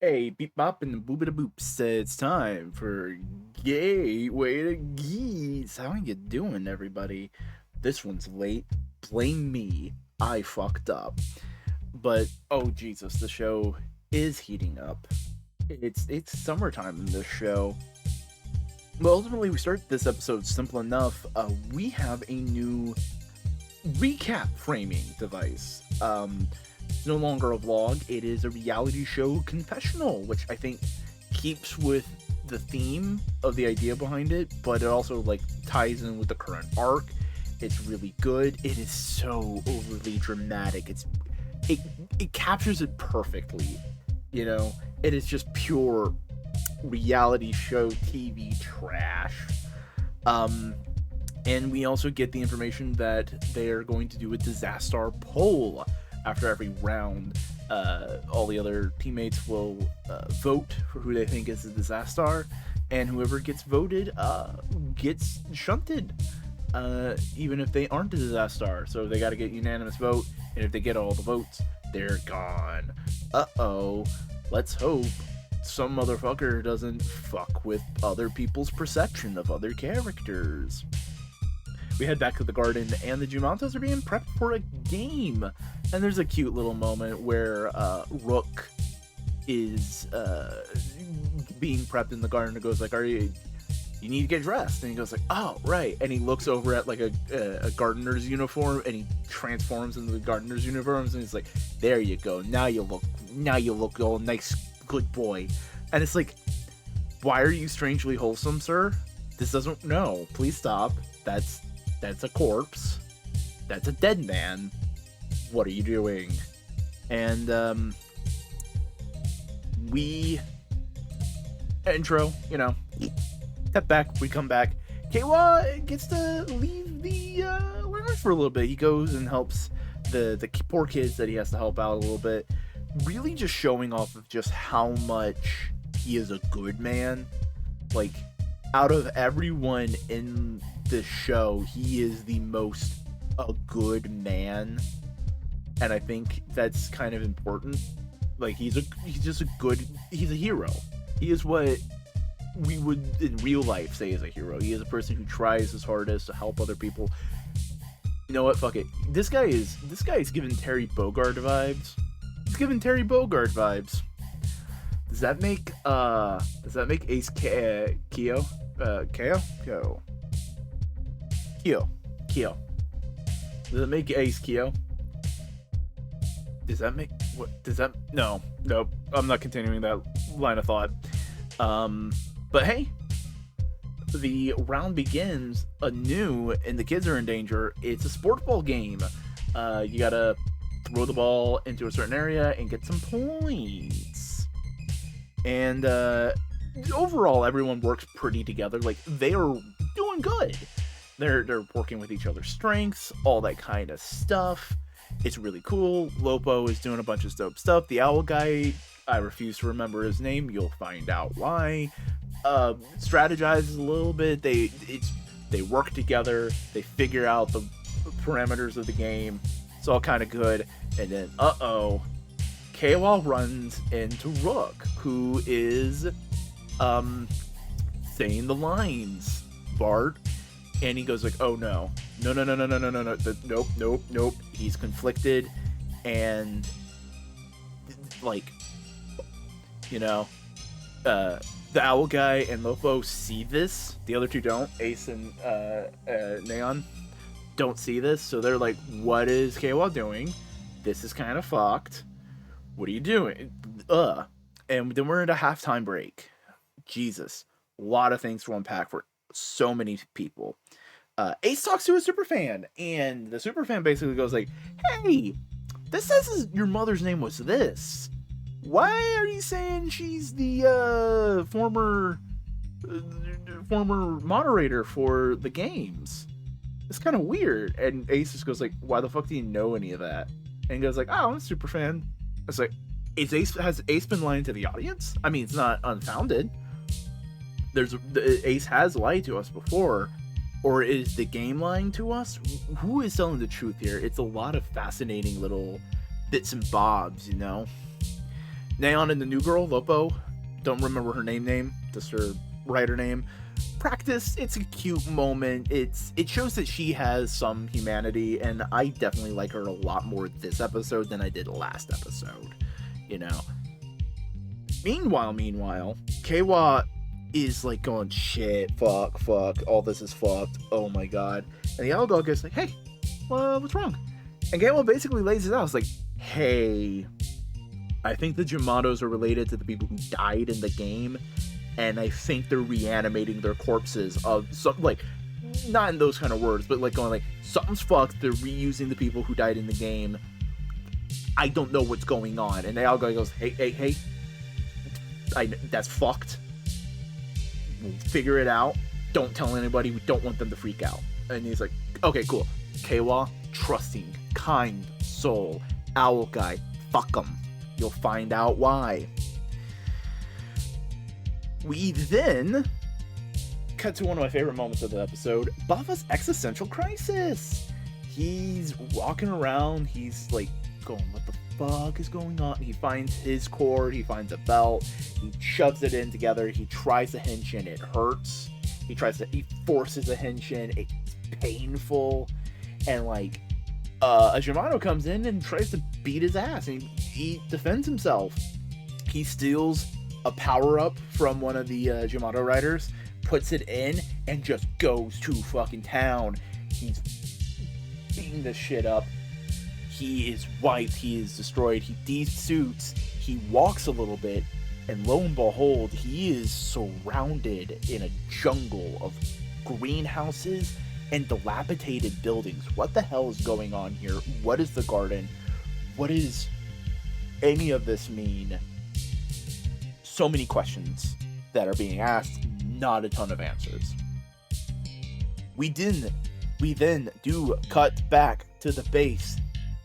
Hey, beep bop and boop boops. It's time for Gateway to Geats. How you doing, everybody? This one's late. Blame me. I fucked up. But oh Jesus, the show is heating up. It's summertime in this show. But ultimately, we start this episode simple enough. We have a new recap framing device. It's no longer a vlog, it is a reality show confessional, which I think keeps with the theme of the idea behind it, but it also like ties in with the current arc. It's really good. It is so overly dramatic. It it captures it perfectly. You know, it is just pure reality show TV trash. Um and we also get the information that they're going to do a disaster poll after every round. All the other teammates will vote for who they think is the disaster, and whoever gets voted gets shunted, even if they aren't a disaster. So they got to get unanimous vote, and if they get all the votes, they're gone. Uh-oh. Let's hope some motherfucker doesn't fuck with other people's perception of other characters. We head back to the garden, and the Jumantos are being prepped for a game. And there's a cute little moment where Rook is being prepped in the garden and goes like, "Are you need to get dressed?" And he goes like, "Oh, right." And he looks over at like a gardener's uniform, and he transforms into the gardener's uniforms, and he's like, "There you go. Now you look all nice, good boy." And it's like, why are you strangely wholesome, sir? This doesn't. No, please stop. That's a corpse. That's a dead man. What are you doing? And we intro, step back, we come back. Keiwa gets to leave the lounge for a little bit. He goes and helps the poor kids that he has to help out a little bit. Really just showing off of just how much he is a good man. Like, out of everyone in this show, he is the most a good man, and I think that's kind of important. Like, he's a hero. He is what we would in real life say is a hero. He is a person who tries his hardest to help other people. You know what? Fuck it. This guy is giving Terry Bogard vibes. He's giving Terry Bogard vibes. Does that make Ace Keo? Keo. Does it make Ace Keo? Does that make what? Does that? No, nope. I'm not continuing that line of thought. But hey, the round begins anew, and the kids are in danger. It's a sport ball game. You gotta throw the ball into a certain area and get some points. And overall, everyone works pretty together. Like, they are doing good. They're working with each other's strengths, all that kind of stuff. It's really cool. Lopo is doing a bunch of dope stuff. The owl guy, I refuse to remember his name. You'll find out why. Strategizes a little bit. They work together. They figure out the parameters of the game. It's all kind of good. And then, Keiwa runs into Rook, who is saying the lines, Bart, and he goes like, "Oh no, nope." He's conflicted, and like, the owl guy and Lopo see this. The other two don't. Ace and Neon don't see this, so they're like, "What is Keiwa doing? This is kind of fucked. What are you doing?" And then we're at a halftime break. Jesus, a lot of things to unpack for so many people. Ace talks to a super fan, and the super fan basically goes like, "Hey, this says your mother's name was this. Why are you saying she's the former moderator for the games? It's kind of weird." And Ace just goes like, "Why the fuck do you know any of that?" And he goes like, "Oh, I'm a super fan." It's like, has Ace been lying to the audience? I mean, it's not unfounded. Ace has lied to us before, or is the game lying to us? Who is telling the truth here? It's a lot of fascinating little bits and bobs, Neon and the new girl, Lopo, don't remember her name, just her writer name. Practice, it's a cute moment. It shows that she has some humanity, and I definitely like her a lot more this episode than I did last episode. You know. Meanwhile, Keiwa is like going, shit, fuck, all this is fucked, oh my god. And the owl dog is like, hey, what's wrong? And Keiwa basically lays it out. It's like, hey, I think the Jamatos are related to the people who died in the game, and I think they're reanimating their corpses of some, like, not in those kind of words, but like going like, something's fucked, they're reusing the people who died in the game. I don't know what's going on. And the owl guy goes, hey, that's fucked. We'll figure it out. Don't tell anybody. We don't want them to freak out. And he's like, okay, cool. Keiwa, trusting, kind soul, owl guy, fuck him. You'll find out why. We then cut to one of my favorite moments of the episode, Buffa's existential crisis. He's walking around, he's like going, what the fuck is going on? He finds his cord, he finds a belt, he shoves it in together, he tries to hinge in, it hurts. He forces a hinge in, it's painful, and like a Yamato comes in and tries to beat his ass, and he defends himself. He steals a power-up from one of the Yamato riders, puts it in, and just goes to fucking town. He's beating this shit up. He is wiped, he is destroyed, he de-suits, he walks a little bit, and lo and behold, he is surrounded in a jungle of greenhouses and dilapidated buildings. What the hell is going on here? What is the garden? What does any of this mean? So many questions that are being asked, not a ton of answers. We then do cut back to the base,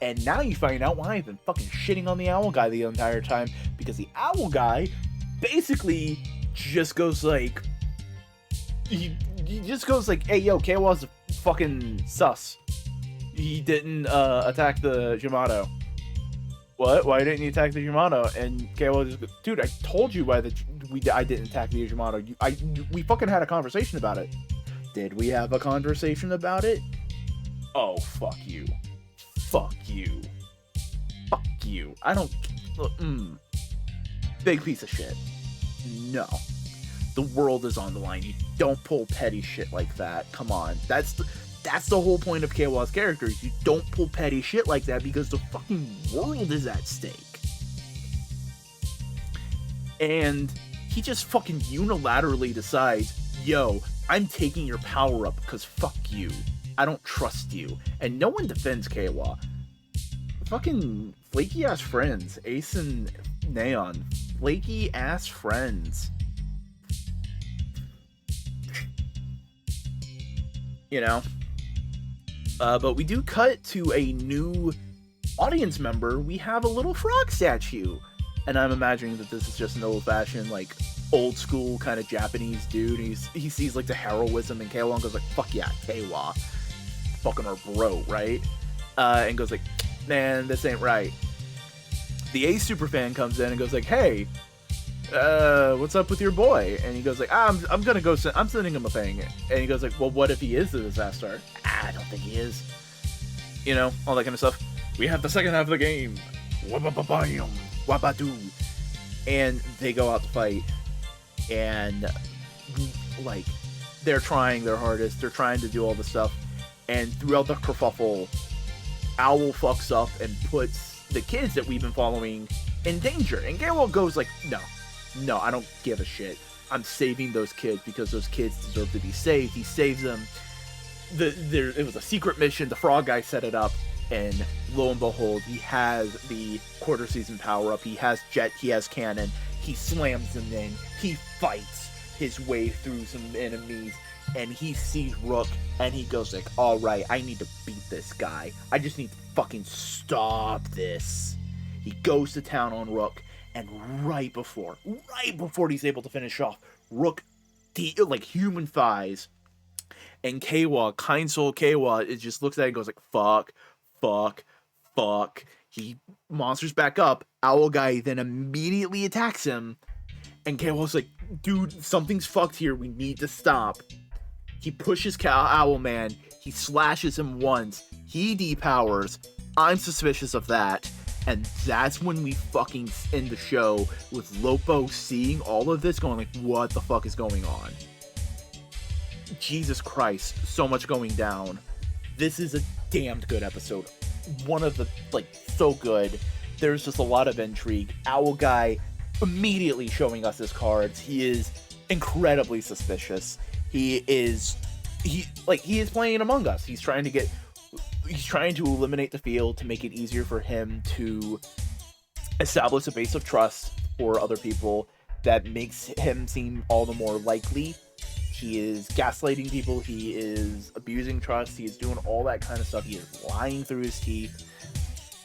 and now you find out why I've been fucking shitting on the owl guy the entire time, because the owl guy basically just goes like, he just goes like, hey yo, Keiwa's fucking sus. He didn't attack the Yamato. What? Why didn't you attack the Yamato? And Keiwa just goes, dude, I told you why I didn't attack the Yamato. We fucking had a conversation about it. Did we have a conversation about it? Oh, fuck you. Fuck you. Fuck you. I don't... Big piece of shit. No. The world is on the line. You don't pull petty shit like that. Come on. That's the whole point of Keiwa's characters. You don't pull petty shit like that because the fucking world is at stake. And he just fucking unilaterally decides, yo, I'm taking your power up because fuck you. I don't trust you. And no one defends Keiwa. Fucking flaky ass friends. Ace and Neon. Flaky ass friends. You know? But we do cut to a new audience member. We have a little frog statue. And I'm imagining that this is just an old-fashioned, like, old-school kind of Japanese dude. He sees, like, the heroism in Keiwa and goes like, fuck yeah, Keiwa. Fucking our bro, right? And goes like, man, this ain't right. The Ace superfan comes in and goes like, hey, what's up with your boy? And he goes like, I'm gonna go I'm sending him a thing. And he goes like, well, what if he is the disaster? I don't think he is. You know, all that kind of stuff. We have the second half of the game. Wabba-ba-bam, wabba-doo. And they go out to fight. And, like, they're trying their hardest. They're trying to do all the stuff. And throughout the kerfuffle, Owl fucks up and puts the kids that we've been following in danger. And Keiwa goes like, no, I don't give a shit. I'm saving those kids because those kids deserve to be saved. He saves them. It was a secret mission. The frog guy set it up. And lo and behold, he has the quarter season power up. He has jet. He has cannon. He slams them in. He fights his way through some enemies. And he sees Rook, and he goes like, alright, I need to beat this guy. I just need to fucking stop this. He goes to town on Rook, and right before he's able to finish off, Rook, like, human thighs, and Keiwa, kind soul Keiwa, it just looks at it and goes like, fuck. He monsters back up. Owl Guy then immediately attacks him. And Keiwa's like, dude, something's fucked here. We need to stop. He pushes Owl Man. He slashes him once. He depowers. I'm suspicious of that. And that's when we fucking end the show with Lopo seeing all of this going like, what the fuck is going on? Jesus Christ, so much going down. This is a damned good episode. One of the, like, so good. There's just a lot of intrigue. Owl Guy immediately showing us his cards. He is incredibly suspicious. He is playing Among Us. He's trying to eliminate the field to make it easier for him to establish a base of trust for other people that makes him seem all the more likely. He is gaslighting people. He is abusing trust. He is doing all that kind of stuff. He is lying through his teeth.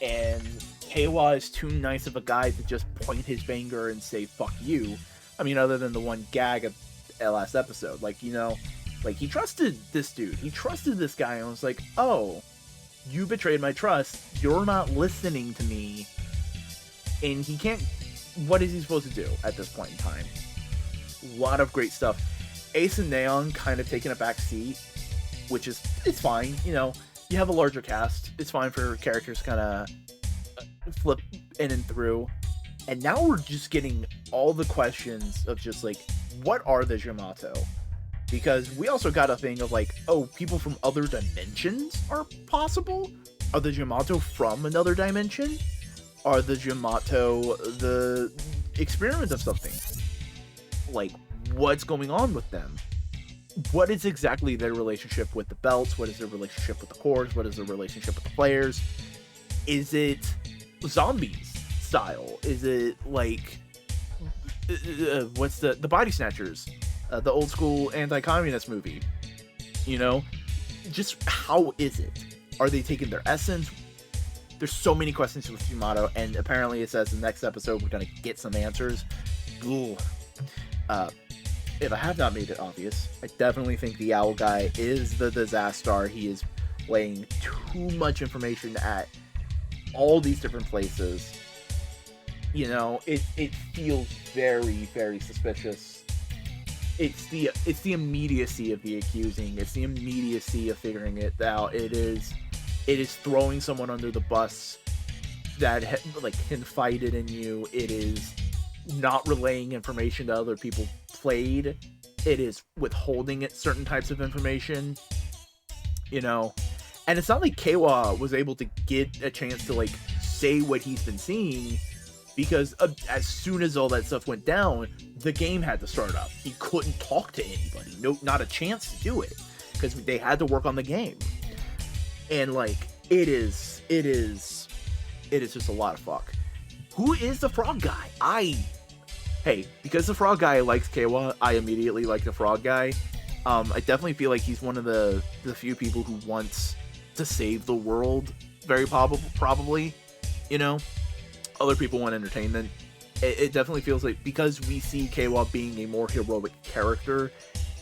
And Keiwa is too nice of a guy to just point his finger and say, fuck you. I mean, other than the one gag of the last episode. Like, you know, like, he trusted this dude. He trusted this guy and was like, oh, you betrayed my trust. You're not listening to me. And he can't... What is he supposed to do at this point in time? A lot of great stuff. Ace and Neon kind of taking a back seat, which is, it's fine. You know, you have a larger cast. It's fine for characters to kind of flip in and through. And now we're just getting all the questions of just like, what are the Yamato? Because we also got a thing of like, oh, people from other dimensions are possible? Are the Yamato from another dimension? Are the Yamato the experiment of something? Like, what's going on with them? What is exactly their relationship with the belts? What is their relationship with the cores? What is their relationship with the players? Is it zombies style? Is it like what's the Body Snatchers, the old school anti-communist movie? You know, just how is it? Are they taking their essence? There's so many questions with Yamato, and apparently it says in the next episode we're gonna get some answers. Ooh. If I have not made it obvious, I definitely think the Owl Guy is the disaster. He is laying too much information at all these different places. You know, it feels very, very suspicious. It's the immediacy of the accusing. It's the immediacy of figuring it out. It is throwing someone under the bus that like confided in you. It is not relaying information to other people played. It is withholding it certain types of information, you know. And it's not like Keiwa was able to get a chance to like say what he's been seeing, because as soon as all that stuff went down, the game had to start up. He couldn't talk to anybody. No, not a chance to do it, because they had to work on the game. And like, it is just a lot of fuck. Who is the frog guy? Hey, because the frog guy likes Keiwa, I immediately like the frog guy. I definitely feel like he's one of the few people who wants to save the world, very probably, you know? Other people want entertainment. It definitely feels like, because we see Keiwa being a more heroic character,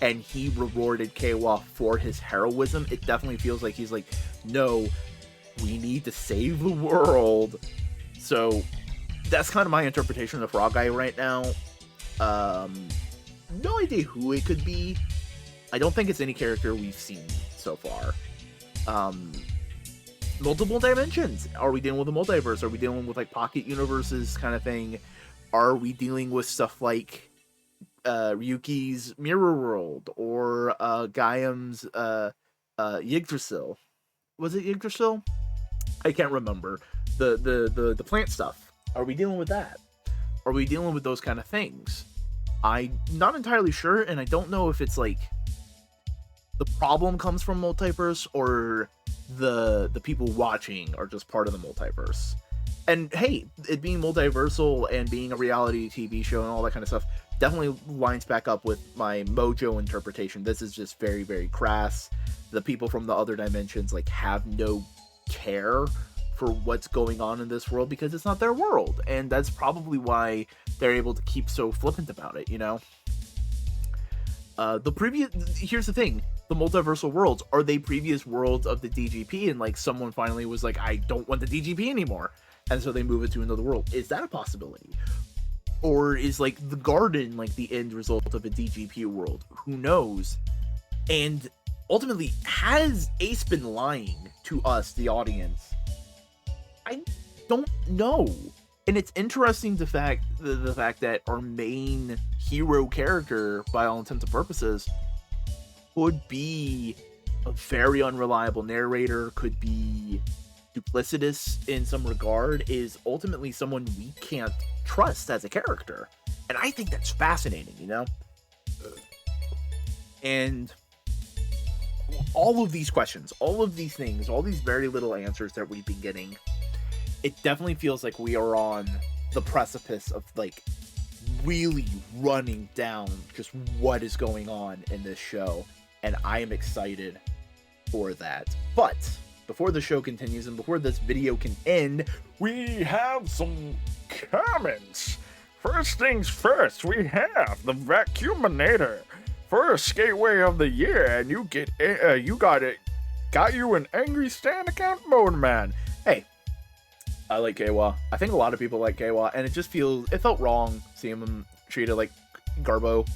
and he rewarded Keiwa for his heroism, it definitely feels like he's like, no, we need to save the world. So that's kind of my interpretation of the frog guy right now. No idea who it could be. I don't think it's any character we've seen so far. Multiple dimensions. Are we dealing with a multiverse? Are we dealing with like pocket universes kind of thing? Are we dealing with stuff like Ryuki's Mirror World, or Gaiam's Yggdrasil? Was it Yggdrasil? I can't remember. The plant stuff. Are we dealing with that? Are we dealing with those kind of things? I'm not entirely sure, and I don't know if it's like the problem comes from multiverse, or the people watching are just part of the multiverse. And hey, it being multiversal and being a reality TV show and all that kind of stuff definitely lines back up with my Mojo interpretation. This is just very, very crass. The people from the other dimensions like have no care for what's going on in this world because it's not their world, and that's probably why they're able to keep so flippant about it, you know? Here's the thing, the multiversal worlds, are they previous worlds of the DGP, and like someone finally was like, I don't want the DGP anymore? and so they move it to another world. Is that a possibility? Or is like the garden like the end result of a DGP world? Who knows? And ultimately, has Ace been lying to us, the audience? I don't know. And it's interesting the fact that our main hero character, by all intents and purposes, could be a very unreliable narrator, could be duplicitous in some regard, is ultimately someone we can't trust as a character. And I think that's fascinating, you know? And all of these questions, all of these things, all these very little answers that we've been getting, it definitely feels like we are on the precipice of like really running down just what is going on in this show. And I am excited for that. But before the show continues and before this video can end, we have some comments. First things first, we have the Vacuuminator. First gateway of the year, and you got you an angry stand account mode, man. Hey, I like Keiwa. I think a lot of people like Keiwa, and it felt wrong seeing him treated like Garbo,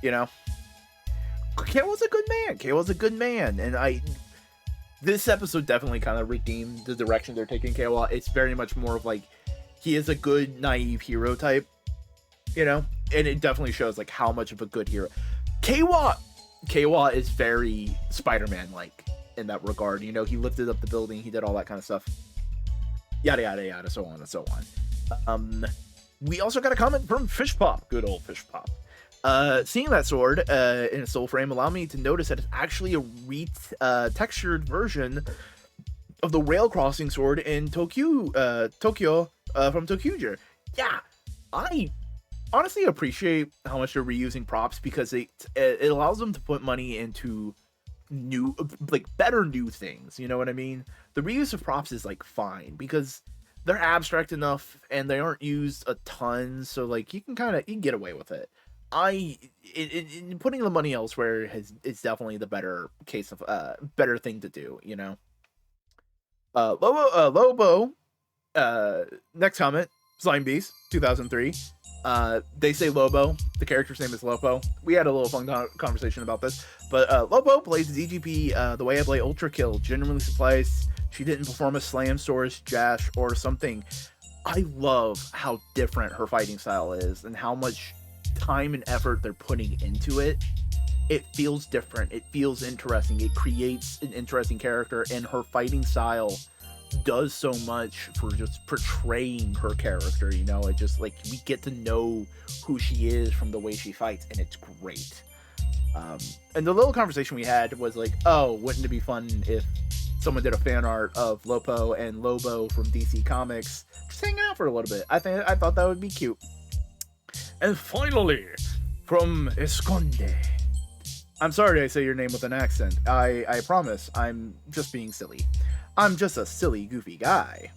you know? Keiwa's a good man. Keiwa's a good man, and this episode definitely kind of redeemed the direction they're taking Keiwa. It's very much more of like, he is a good, naive hero type, you know? And it definitely shows like how much of a good hero. Keiwa is very Spider-Man-like in that regard. You know, he lifted up the building, he did all that kind of stuff. Yada, yada, yada, so on and so on. We also got a comment from Fish Pop. Good old Fish Pop. Seeing that sword in a soul frame allowed me to notice that it's actually a textured version of the rail crossing sword in Tokyo from Tokyo. Yeah, I honestly appreciate how much they're reusing props, because it allows them to put money into better new things, you know what I mean? The reuse of props is like fine because they're abstract enough and they aren't used a ton, so like you can get away with it. In putting the money elsewhere is definitely the better case of better thing to do, you know. Lobo next comment, Slime Beast 2003. They say Lobo. The character's name is Lobo. We had a little fun conversation about this. But Lobo plays DGP the way I play Ultra Kill. Generally supplies she didn't perform a slam, source, jash, or something. I love how different her fighting style is and how much time and effort they're putting into it. It feels different. It feels interesting. It creates an interesting character, and her fighting style does so much for just portraying her character, you know? It just like we get to know who she is from the way she fights, and it's great. And the little conversation we had was like, oh, wouldn't it be fun if someone did a fan art of Lopo and Lobo from DC Comics just hanging out for a little bit? I thought that would be cute. And finally, from Esconde. I'm sorry I say your name with an accent. I promise I'm just being silly. I'm just a silly, goofy guy.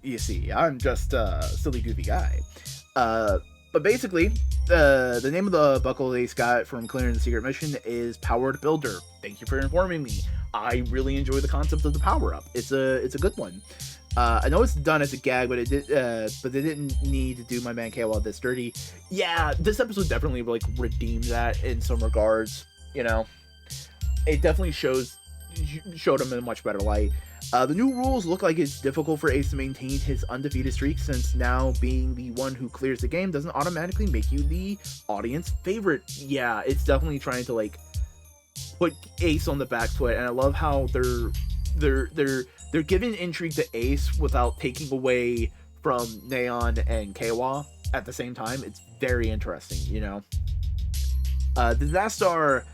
You see, I'm just a silly, goofy guy. But basically, the name of the buckle Ace got from clearing the secret mission is Powered Builder. Thank you for informing me. I really enjoy the concept of the power-up. It's a good one. I know it's done as a gag, but they didn't need to do my man Keiwa this dirty. Yeah, this episode definitely like redeemed that in some regards. You know, it definitely showed him in a much better light. The new rules look like it's difficult for Ace to maintain his undefeated streak, since now being the one who clears the game doesn't automatically make you the audience favorite. Yeah, it's definitely trying to like put Ace on the back foot, and I love how they're giving intrigue to Ace without taking away from Neon and Keiwa at the same time. It's very interesting, you know. Disaster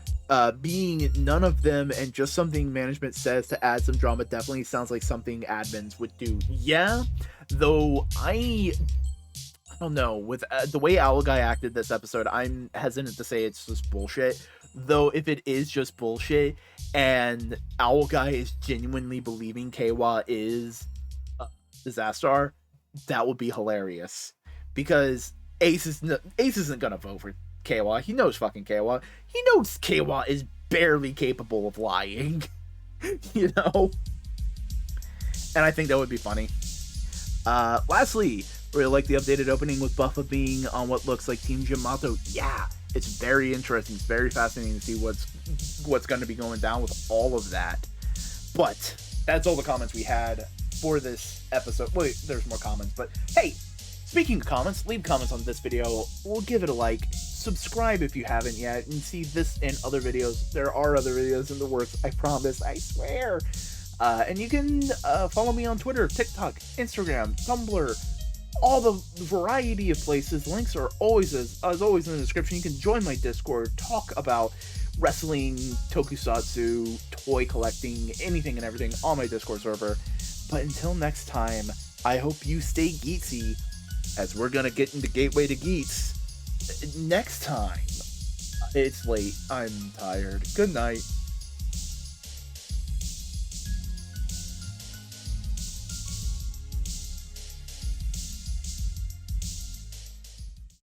being none of them and just something management says to add some drama definitely sounds like something admins would do. Yeah, though I don't know, with the way Owl Guy acted this episode, I'm hesitant to say it's just bullshit. Though if it is just bullshit and Owl Guy is genuinely believing Keiwa is Disaster, that would be hilarious. Because Ace isn't gonna vote for Keiwa. He knows fucking Keiwa. He knows Keiwa is barely capable of lying. You know? And I think that would be funny. Lastly, really like the updated opening with Buffa being on what looks like Team Yamato. Yeah, it's very interesting. It's very fascinating to see what's going to be going down with all of that. But that's all the comments we had for this episode. Wait, there's more comments, but hey, speaking of comments, leave comments on this video. We'll give it a like. Subscribe if you haven't yet, and see this and other videos. There are other videos in the works, I promise, I swear. And you can follow me on Twitter, TikTok, Instagram, Tumblr, all the variety of places. Links are always, as always, in the description. You can join my Discord, talk about wrestling, tokusatsu, toy collecting, anything and everything on my Discord server. But until next time, I hope you stay geetsy, as we're gonna get into Gateway to Geats next time. It's late. I'm tired. Good night.